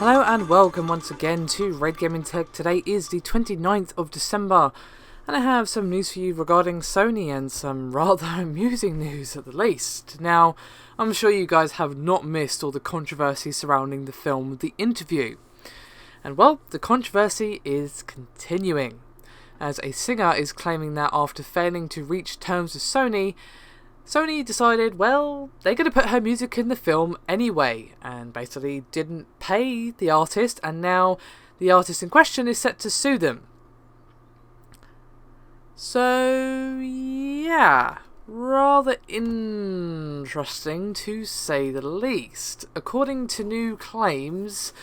Hello and welcome once again to Red Gaming Tech. Today is the 29th of December and I have some news for you regarding Sony and some rather amusing news at the least. Now, I'm sure you guys have not missed all the controversy surrounding the film The Interview. And well, the controversy is continuing, as a singer is claiming that after failing to reach terms with Sony decided, well, they're going to put her music in the film anyway, and basically didn't pay the artist, and now the artist in question is set to sue them. So, yeah, rather interesting to say the least. According to new claims,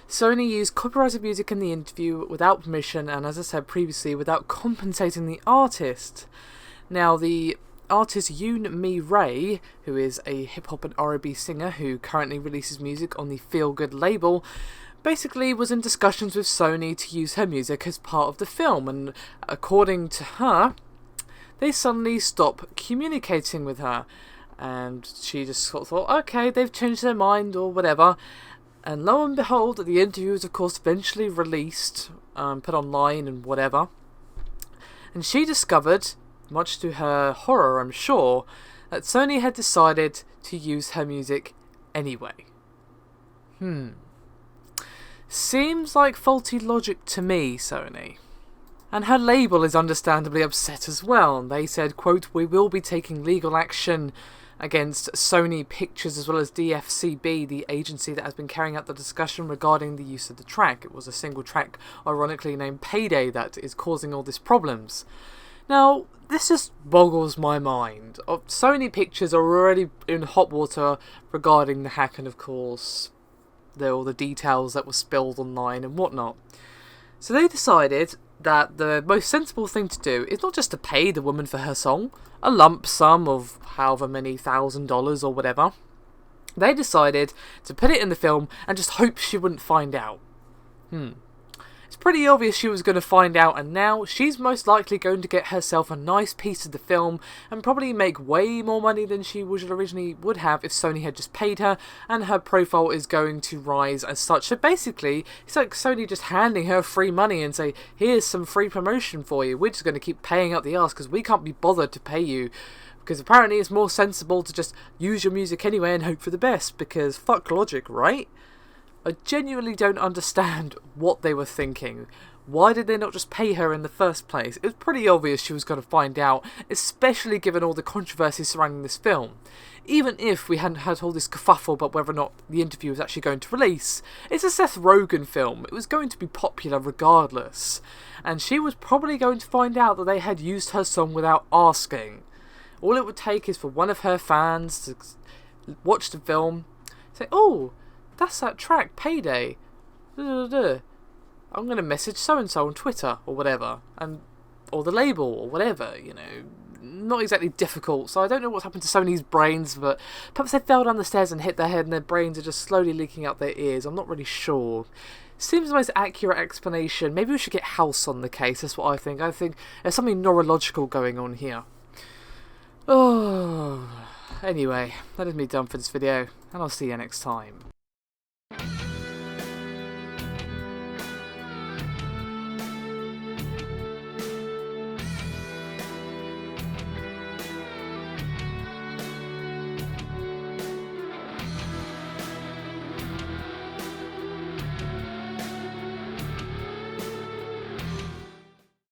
Sony used copyrighted music in the interview without permission, and as I said previously, without compensating the artist. Now, the artist Mi-rae, who is a hip-hop and R&B singer who currently releases music on the Feel Good label, basically was in discussions with Sony to use her music as part of the film, and according to her, they suddenly stopped communicating with her, and she just sort of thought, okay, they've changed their mind or whatever, and lo and behold, the interview was of course eventually released, put online and whatever, and she discovered, much to her horror I'm sure, that Sony had decided to use her music anyway. Seems like faulty logic to me, Sony. And her label is understandably upset as well. They said, quote, "We will be taking legal action against Sony Pictures as well as DFCB, the agency that has been carrying out the discussion regarding the use of the track." It was a single track, ironically named Payday, that is causing all these problems. Now, this just boggles my mind. Sony Pictures are already in hot water regarding the hack and, of course, all the details that were spilled online and whatnot. So they decided that the most sensible thing to do is not just to pay the woman for her song, a lump sum of however many $1,000 or whatever. They decided to put it in the film and just hope she wouldn't find out. It's pretty obvious she was going to find out, and now she's most likely going to get herself a nice piece of the film and probably make way more money than she originally would have if Sony had just paid her, and her profile is going to rise as such. So basically, it's like Sony just handing her free money and say, here's some free promotion for you, we're just going to keep paying out the arse because we can't be bothered to pay you. Because apparently it's more sensible to just use your music anyway and hope for the best, because fuck logic, right? I genuinely don't understand what they were thinking. Why did they not just pay her in the first place? It was pretty obvious she was going to find out, especially given all the controversy surrounding this film. Even if we hadn't had all this kerfuffle about whether or not the interview was actually going to release, it's a Seth Rogen film. It was going to be popular regardless. And she was probably going to find out that they had used her song without asking. All it would take is for one of her fans to watch the film, say, oh, that's that track, Payday. I'm going to message so-and-so on Twitter or whatever, or the label or whatever, you know. Not exactly difficult, so I don't know what's happened to Sony's brains, but perhaps they fell down the stairs and hit their head and their brains are just slowly leaking out their ears. I'm not really sure. Seems the most accurate explanation. Maybe we should get House on the case, that's what I think. I think there's something neurological going on here. Oh, anyway, that is me done for this video, and I'll see you next time.